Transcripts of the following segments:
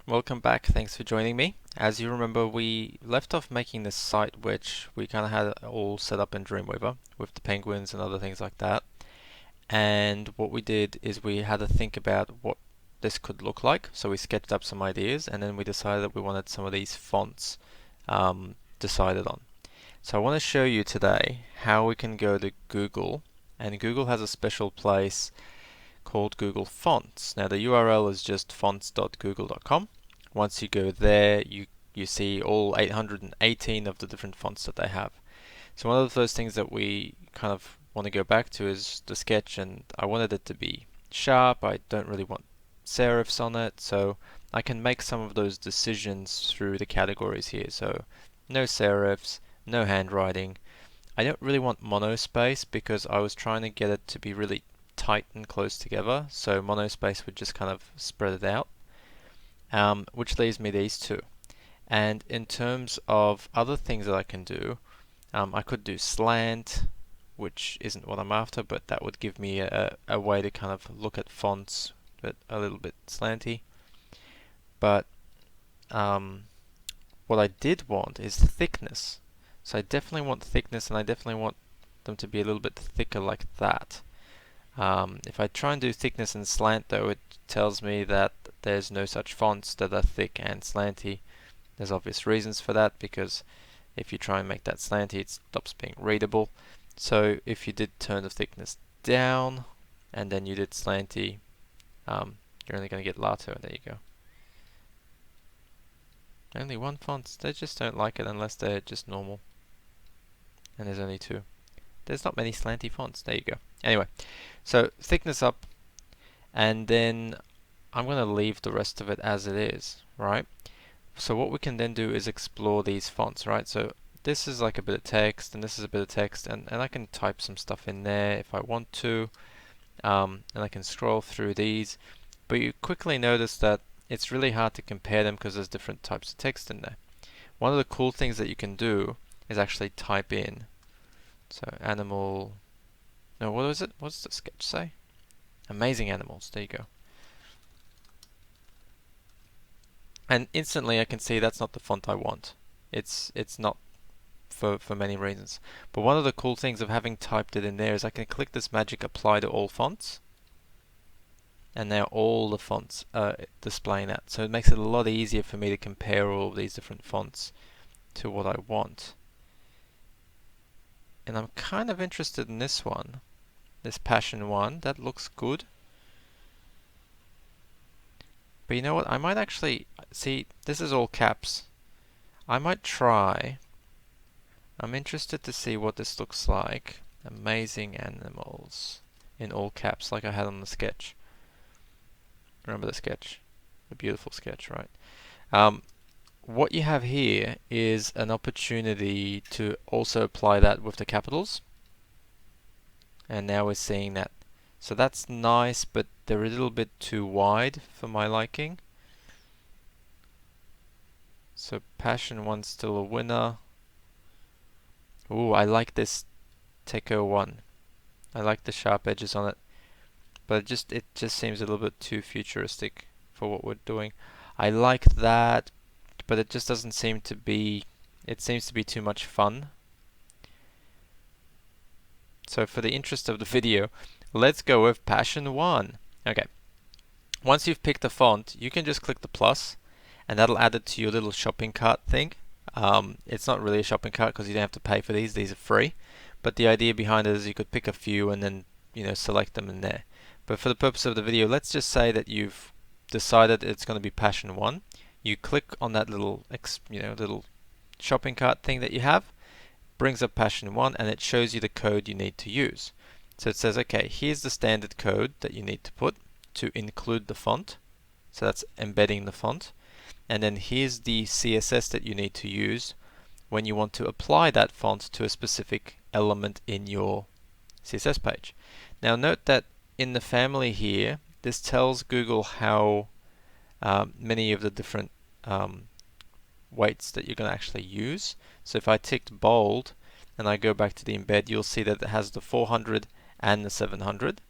Welcome back. Thanks for joining me. As you remember, we left off making this site which we kind of had all set up in Dreamweaver with the penguins and other things like that. And what we did is we had to think about what this could look like. So we sketched up some ideas and then we decided that we wanted some of these fonts decided on. So I want to show you today how we can go to Google, and Google has a special place called Google Fonts. Now the URL is just fonts.google.com. Once you go there, you see all 818 of the different fonts that they have. So one of the first things that we kind of want to go back to is the sketch, and I wanted it to be sharp. I don't really want serifs on it, so I can make some of those decisions through the categories here. So no serifs, no handwriting. I don't really want monospace because I was trying to get it to be really tight and close together, so monospace would just kind of spread it out, which leaves me these two. And in terms of other things that I can do, I could do slant, which isn't what I'm after, but that would give me a way to kind of look at fonts, but a little bit slanty. But what I did want is thickness. So I definitely want thickness, and I definitely want them to be a little bit thicker like that. If I try and do thickness and slant though, it tells me that there's no such fonts that are thick and slanty. There's obvious reasons for that, because if you try and make that slanty, it stops being readable. So if you did turn the thickness down and then you did slanty, you're only going to get Lato. There you go. Only one font. They just don't like it unless they're just normal. And there's only two. There's not many slanty fonts. There you go. Anyway, so thickness up, and then I'm going to leave the rest of it as it is, right? So what we can then do is explore these fonts, right? So this is like a bit of text, and this is a bit of text, and I can type some stuff in there if I want to, and I can scroll through these, but you quickly notice that it's really hard to compare them because there's different types of text in there. One of the cool things that you can do is actually type in, so animal, no, what was it? What does the sketch say? Amazing animals. There you go. And instantly I can see that's not the font I want. It's not for many reasons. But one of the cool things of having typed it in there is I can click this magic apply to all fonts, and now all the fonts are displaying that. So it makes it a lot easier for me to compare all of these different fonts to what I want. And I'm kind of interested in this one, this Passion one. That looks good. But you know what? I might actually see, this is all caps. I might try. I'm interested to see what this looks like. Amazing animals in all caps, like I had on the sketch. Remember the sketch? The beautiful sketch, right? What you have here is an opportunity to also apply that with the capitals. And now we're seeing that. So that's nice, but they're a little bit too wide for my liking. So Passion 1's still a winner. Ooh, I like this Techo 1. I like the sharp edges on it. But it just seems a little bit too futuristic for what we're doing. I like that, but it just doesn't seem to be, it seems to be too much fun. So for the interest of the video, let's go with Passion 1. Okay. Once you've picked a font, you can just click the plus, and that'll add it to your little shopping cart thing. It's not really a shopping cart because you don't have to pay for these. These are free. But the idea behind it is you could pick a few and then, select them in there. But for the purpose of the video, let's just say that you've decided it's going to be Passion 1. You click on that little, little shopping cart thing that you have, brings up Passion 1, and it shows you the code you need to use. So it says, okay, here's the standard code that you need to put to include the font. So that's embedding the font. And then here's the CSS that you need to use when you want to apply that font to a specific element in your CSS page. Now note that in the family here, this tells Google how many of the different weights that you're going to actually use. So if I ticked bold and I go back to the embed, you'll see that it has the 400 and the 700.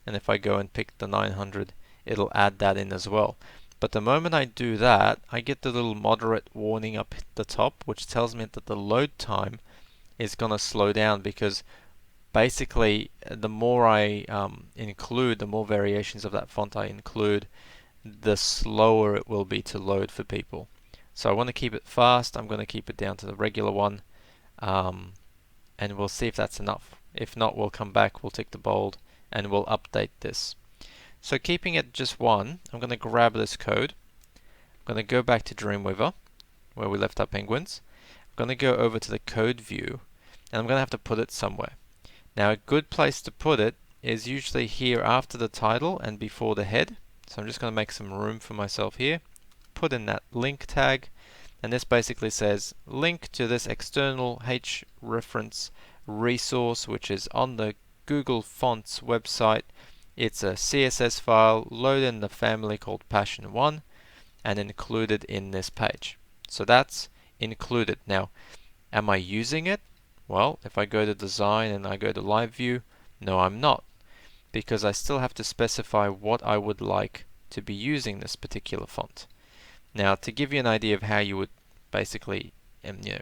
And if I go and pick the 900, it'll add that in as well. But the moment I do that, I get the little moderate warning up at the top, which tells me that the load time is going to slow down, because basically the more I include, the more variations of that font I include, the slower it will be to load for people. So I want to keep it fast. I'm going to keep it down to the regular one, and we'll see if that's enough. If not, we'll come back, we'll tick the bold, and we'll update this. So keeping it just one, I'm going to grab this code. I'm going to go back to Dreamweaver, where we left our penguins. I'm going to go over to the code view, and I'm going to have to put it somewhere. Now, a good place to put it is usually here after the title and before the head. So I'm just going to make some room for myself here. Put in that link tag, and this basically says link to this external href resource, which is on the Google Fonts website. It's a CSS file loaded in the family called Passion 1 and included in this page. So that's included. Now, am I using it? Well, if I go to design and I go to live view, no, I'm not, because I still have to specify what I would like to be using this particular font. Now, to give you an idea of how you would basically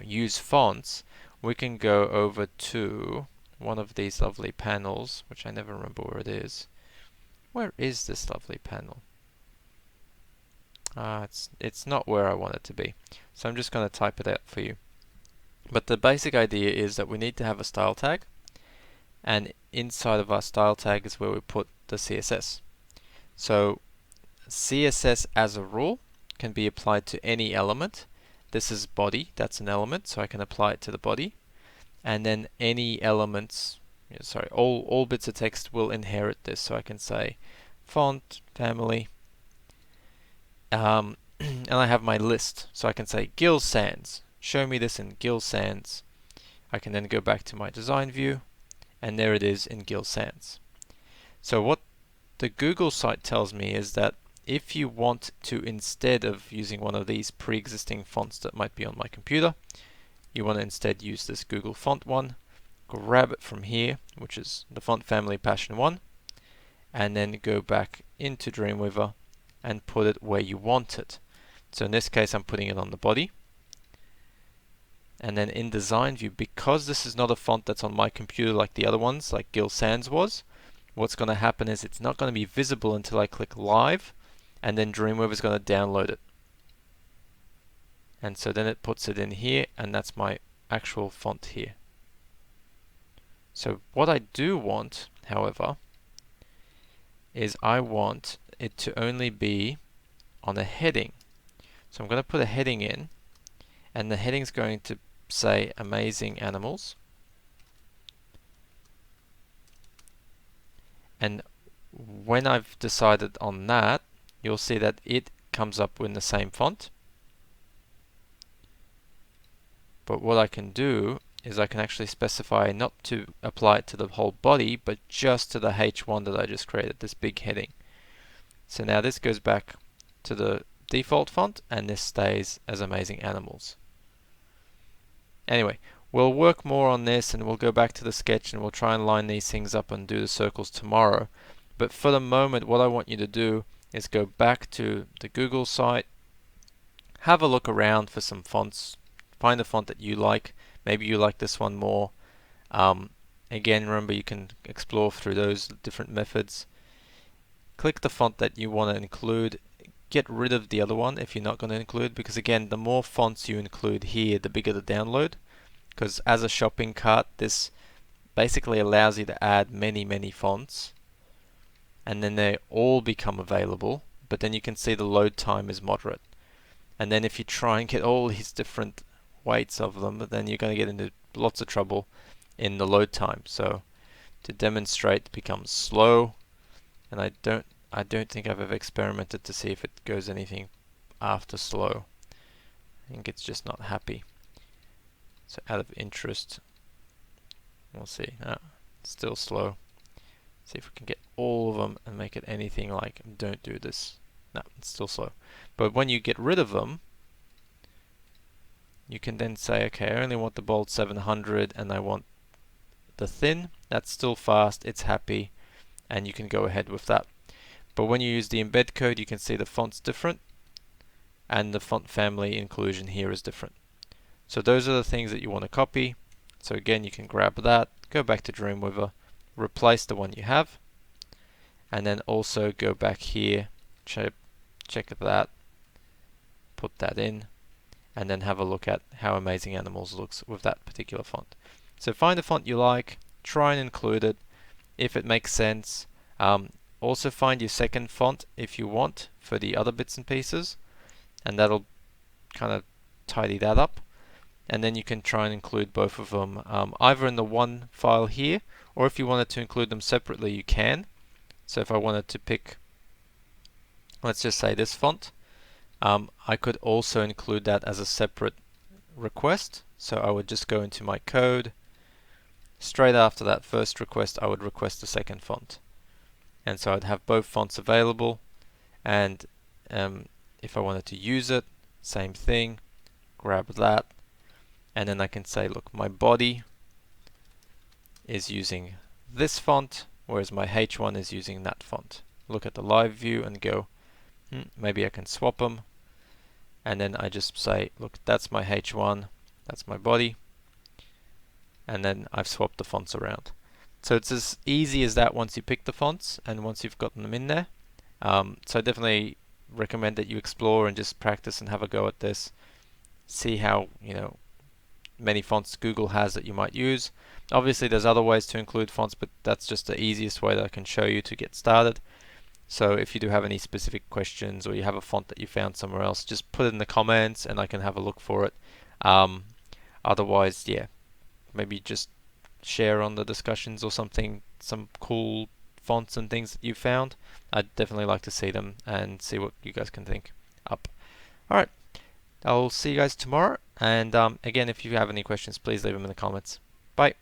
use fonts, we can go over to one of these lovely panels, which I never remember where it is. Where is this lovely panel? It's not where I want it to be. So I'm just going to type it out for you. But the basic idea is that we need to have a style tag, and inside of our style tag is where we put the CSS. So CSS as a rule can be applied to any element. This is body, that's an element, so I can apply it to the body. And then any elements, all bits of text will inherit this. So I can say font, family, and I have my list. So I can say Gill Sans. Show me this in Gill Sans. I can then go back to my design view, and there it is in Gill Sans. So what the Google site tells me is that if you want to, instead of using one of these pre-existing fonts that might be on my computer, you want to instead use this Google font one, grab it from here, which is the font family Passion 1, and then go back into Dreamweaver and put it where you want it. So in this case, I'm putting it on the body. And then in design view, because this is not a font that's on my computer like the other ones, like Gill Sans was, what's going to happen is it's not going to be visible until I click live, and then Dreamweaver is going to download it. And so then it puts it in here, and that's my actual font here. So what I do want, however, is I want it to only be on a heading. So I'm going to put a heading in, and the heading is going to say amazing animals. And when I've decided on that, you'll see that it comes up in the same font. But what I can do is I can actually specify not to apply it to the whole body, but just to the H1 that I just created, this big heading. So now this goes back to the default font, and this stays as amazing animals. Anyway, we'll work more on this, and we'll go back to the sketch, and we'll try and line these things up and do the circles tomorrow. But for the moment, what I want you to do is go back to the Google site, have a look around for some fonts, find a font that you like. Maybe you like this one more. Again, remember, you can explore through those different methods. Click the font that you want to include. Get rid of the other one if you're not going to include, because again, the more fonts you include here, the bigger the download. Because as a shopping cart, this basically allows you to add many fonts, and then they all become available, but then you can see the load time is moderate. And then if you try and get all these different weights of them, then you're going to get into lots of trouble in the load time. So to demonstrate, it becomes slow, and I don't think I've ever experimented to see if it goes anything after slow. I think it's just not happy. So out of interest, we'll see. It's still slow. See if we can get all of them and make it anything like don't do this. No, it's still slow. But when you get rid of them, you can then say, okay, I only want the bold 700 and I want the thin. That's still fast, it's happy, and you can go ahead with that. But when you use the embed code, you can see the font's different, and the font family inclusion here is different. So those are the things that you want to copy. So again, you can grab that, go back to Dreamweaver, replace the one you have, and then also go back here, check that, put that in, and then have a look at how Amazing Animals looks with that particular font. So find a font you like, try and include it if it makes sense. Also find your second font if you want for the other bits and pieces, and that'll kind of tidy that up. And then you can try and include both of them either in the one file here, or if you wanted to include them separately, you can. So if I wanted to pick, let's just say this font, I could also include that as a separate request. So I would just go into my code. Straight after that first request, I would request the second font. And so I'd have both fonts available. And if I wanted to use it, same thing, grab that. And then I can say, look, my body is using this font, whereas my H1 is using that font. Look at the live view and go, maybe I can swap them. And then I just say, look, that's my H1, that's my body. And then I've swapped the fonts around. So it's as easy as that once you pick the fonts and once you've gotten them in there. So I definitely recommend that you explore and just practice and have a go at this. See how, many fonts Google has that you might use. Obviously there's other ways to include fonts, but that's just the easiest way that I can show you to get started. So if you do have any specific questions or you have a font that you found somewhere else, just put it in the comments and I can have a look for it. Otherwise, yeah, maybe just share on the discussions or something, some cool fonts and things that you found. I'd definitely like to see them and see what you guys can think up. Alright, I'll see you guys tomorrow. And again, if you have any questions, please leave them in the comments. Bye.